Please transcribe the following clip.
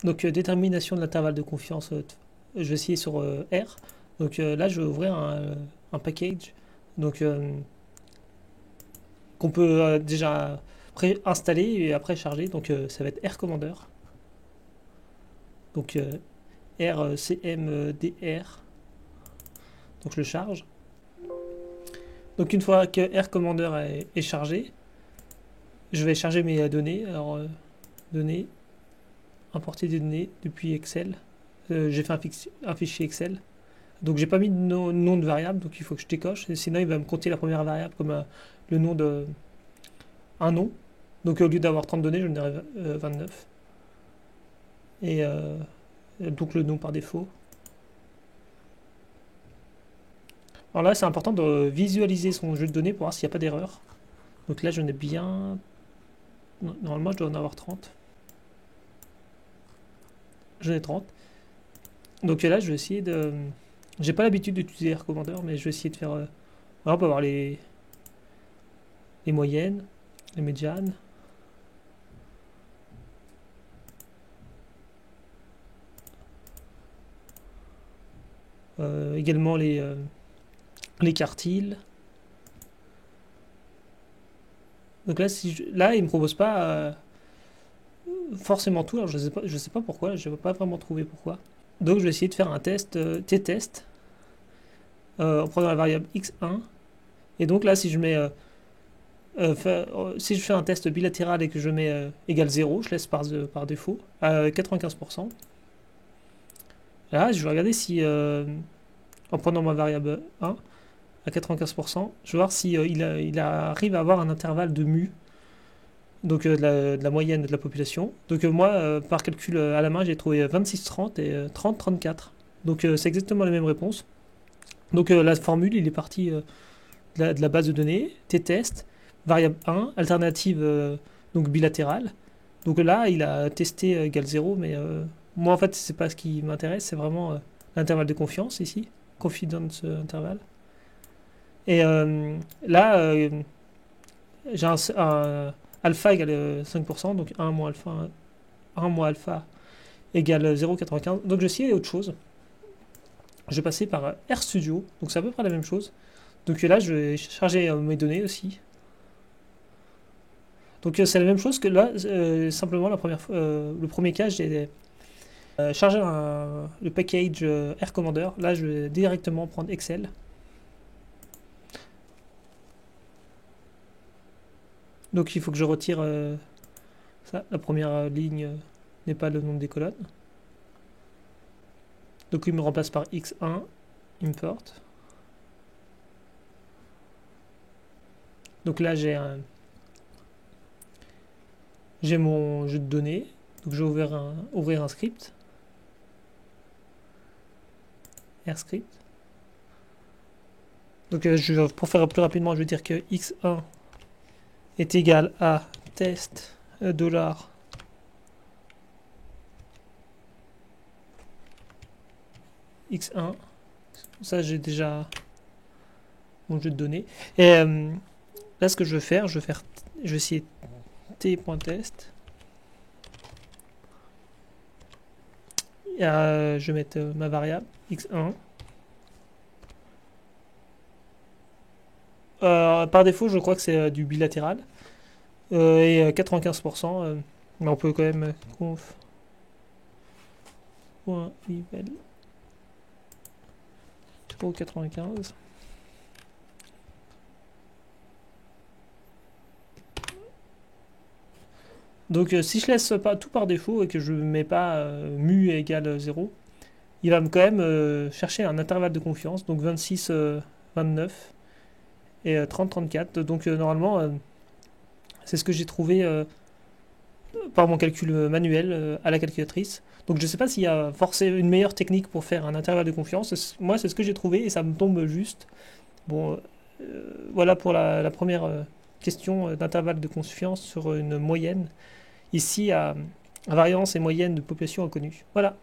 Donc détermination de l'intervalle de confiance, je vais essayer sur R. Donc là je vais ouvrir un package donc, qu'on peut déjà installer et après charger. Donc ça va être R Commander. Donc RCMDR. Donc je le charge. Donc une fois que R Commander est chargé, je vais charger mes données. Alors données, importer des données depuis Excel. J'ai fait un fichier Excel. Donc j'ai pas mis de nom de variable, donc il faut que je décoche. Sinon il va me compter la première variable comme le nom de un nom. Donc au lieu d'avoir 30 données, je donnerai 29. Et donc le nom par défaut. Alors là c'est important de visualiser son jeu de données pour voir s'il n'y a pas d'erreur. Donc là j'en ai bien... Normalement je dois en avoir 30. J'en ai 30. Donc là je vais essayer de... J'ai pas l'habitude d'utiliser Air Commander, mais je vais essayer de faire... Voilà, on peut avoir les moyennes, les médianes. Également les quartiles. Donc là, là il me propose pas forcément tout. Alors je sais pas pourquoi. Je vais pas vraiment trouver pourquoi. Donc je vais essayer de faire un test t-test en prenant la variable x1. Et donc là, si je mets si je fais un test bilatéral et que je mets égal 0, je laisse par défaut à 95%. Là, je vais regarder si en prenant ma variable 1 à 95%, je vais voir si il arrive à avoir un intervalle de mu, donc de la moyenne de la population. Donc moi, par calcul à la main, j'ai trouvé 26-30 et 30-34. Donc c'est exactement la même réponse. Donc la formule, il est parti de la base de données, t-test, variable 1, alternative donc bilatérale. Donc là, il a testé égal 0, mais moi en fait, c'est pas ce qui m'intéresse, c'est vraiment l'intervalle de confiance ici, confidence interval. Et là, j'ai un alpha égale 5%, donc 1 moins alpha, 1 moins alpha égale 0,95. Donc je vais essayer autre chose. Je vais passer par RStudio, donc c'est à peu près la même chose. Donc là, je vais charger mes données aussi. Donc c'est la même chose que là, simplement le premier cas, j'ai chargé le package R Commander. Là, je vais directement prendre Excel. Donc il faut que je retire ça. La première ligne n'est pas le nom des colonnes. Donc il me remplace par x1 import. Donc là j'ai mon jeu de données. Donc je vais ouvrir un script. RScript. Donc pour faire plus rapidement, je vais dire que x1 est égal à test dollar x1. Ça j'ai déjà mon jeu de données. Et là ce que je vais faire, je vais essayer t.test. Je vais mettre ma variable x1. Par défaut, je crois que c'est du bilatéral. Et 95%, mais on peut quand même conf .level 0,95. Donc si je laisse pas tout par défaut et que je ne mets pas mu égale 0, il va quand même chercher un intervalle de confiance, donc 26, 29 et 30, 34. Donc normalement, c'est ce que j'ai trouvé par mon calcul manuel à la calculatrice. Donc je ne sais pas s'il y a forcément une meilleure technique pour faire un intervalle de confiance. Moi, c'est ce que j'ai trouvé et ça me tombe juste. Bon, voilà pour la première question d'intervalle de confiance sur une moyenne. Ici, à variance et moyenne de population inconnue. Voilà.